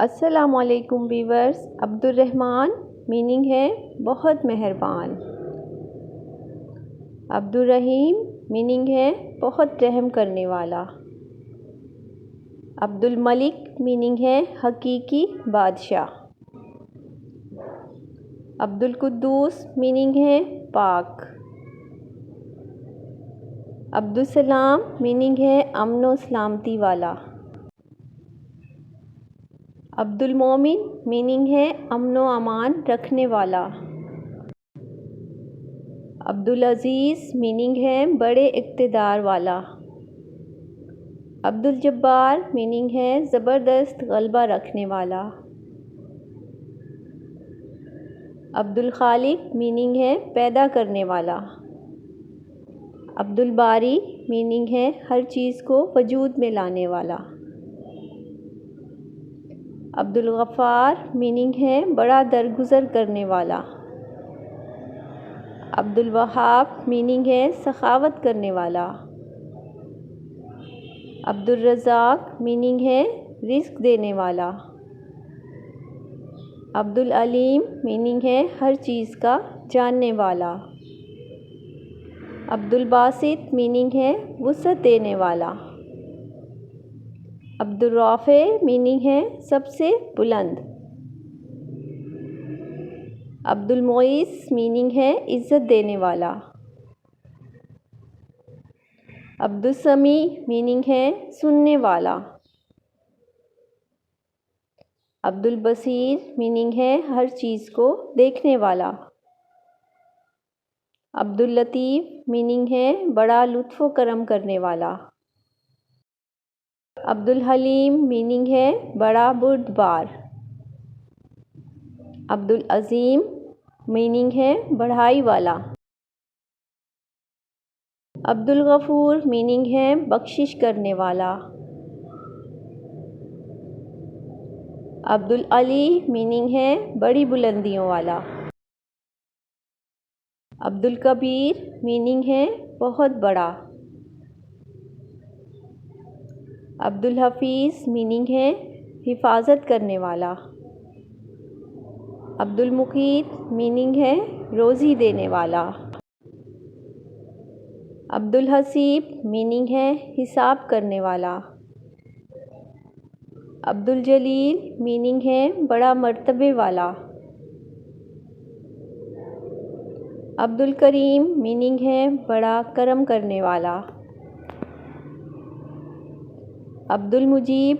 السلام علیکم ویورز. عبد الرحمن میننگ ہے بہت مہربان. عبد الرحیم میننگ ہے بہت رحم کرنے والا. عبد الملک میننگ ہے حقیقی بادشاہ. عبد القدوس میننگ ہے پاک. عبد السلام میننگ ہے امن و سلامتی والا. عبد المومن میننگ ہے امن و امان رکھنے والا. عبد العزیز میننگ ہے بڑے اقتدار والا. عبد الجبار میننگ ہے زبردست غلبہ رکھنے والا. عبد الخالق میننگ ہے پیدا کرنے والا. عبد الباری میننگ ہے ہر چیز کو وجود میں لانے والا. عبد الغفار میننگ ہے بڑا درگزر کرنے والا. عبد الوہاب میننگ ہے سخاوت کرنے والا. عبد الرزاق میننگ ہے رزق دینے والا. عبد العلیم میننگ ہے ہر چیز کا جاننے والا. عبد الباسط میننگ ہے وسعت دینے والا. عبد الرافع میننگ ہے سب سے بلند. عبد المعیز میننگ ہے عزت دینے والا. عبد السمیع میننگ ہے سننے والا. عبد البصیر میننگ ہے ہر چیز کو دیکھنے والا. عبد اللطیف میننگ ہے بڑا لطف و کرم کرنے والا. عبد الحلیم میننگ ہے بڑا بردبار. عبد العظیم میننگ ہے بڑائی والا. عبد الغفور میننگ ہے بخشش کرنے والا. عبد العلی میننگ ہے بڑی بلندیوں والا. عبد الکبیر میننگ ہے بہت بڑا. عبد الحفیظ میننگ ہے حفاظت کرنے والا. عبد المقیت میننگ ہے روزی دینے والا. عبد الحسیب میننگ ہے حساب کرنے والا. عبد الجلیل میننگ ہے بڑا مرتبے والا. عبد الکریم میننگ ہے بڑا کرم کرنے والا. عبد المجیب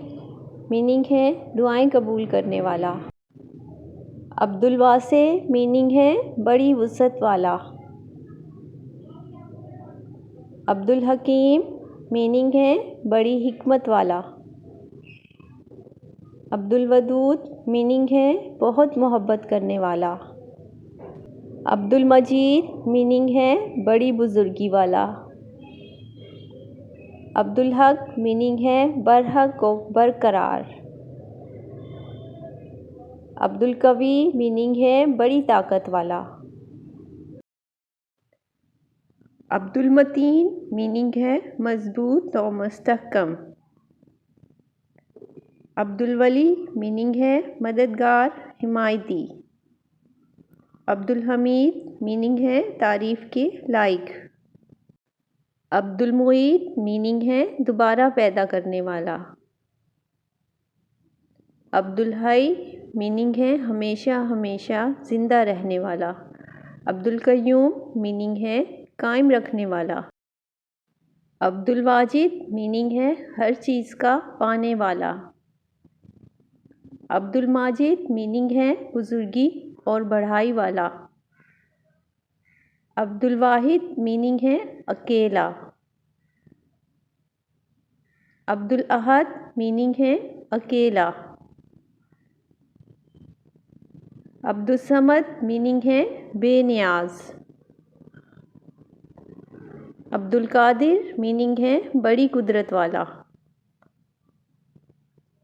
میننگ ہے دعائیں قبول کرنے والا. عبد الواسع میننگ ہے بڑی وسعت والا. عبد الحکیم میننگ ہے بڑی حکمت والا. عبد الودود میننگ ہے بہت محبت کرنے والا. عبد المجید میننگ ہے بڑی بزرگی والا. عبد الحق میننگ ہے برحق و برقرار. عبد القوی میننگ ہے بڑی طاقت والا. عبد المتین میننگ ہے مضبوط و مستحکم. عبد الولی میننگ ہے مددگار حمایتی. عبد الحمید میننگ ہے تعریف کے لائق. عبد المعید میننگ ہے دوبارہ پیدا کرنے والا. عبد الحی میننگ ہے ہمیشہ ہمیشہ زندہ رہنے والا. عبد القیوم میننگ ہے قائم رکھنے والا. عبد الواجد میننگ ہے ہر چیز کا پانے والا. عبد الماجد میننگ ہے بزرگی اور بڑائی والا. عبد الواحد میننگ ہے اکیلا. عبد الاحد میننگ ہے اکیلا. عبد الصمد میننگ ہے بے نیاز. عبد القادر میننگ ہے بڑی قدرت والا.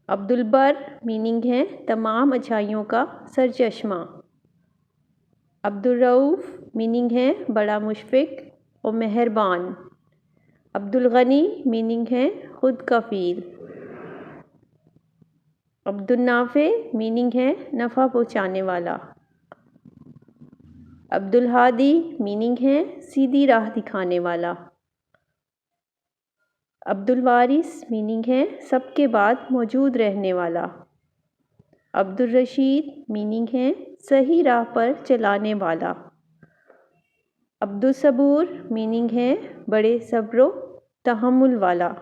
عبد البر میننگ ہے تمام اچھائیوں کا سرچشمہ. عبد الرؤف میننگ ہے بڑا مشفق و مہربان. عبد الغنی میننگ ہے خود کفیل. عبدالنافع میننگ ہے نفع پہنچانے والا۔ عبدالہادی میننگ ہے سیدھی راہ دکھانے والا۔ عبدالوارث میننگ ہے سب کے بعد موجود رہنے والا۔ عبدالرشید میننگ ہے صحیح راہ پر چلانے والا۔ عبدالصبور میننگ ہے بڑے صبر و تحمل والا۔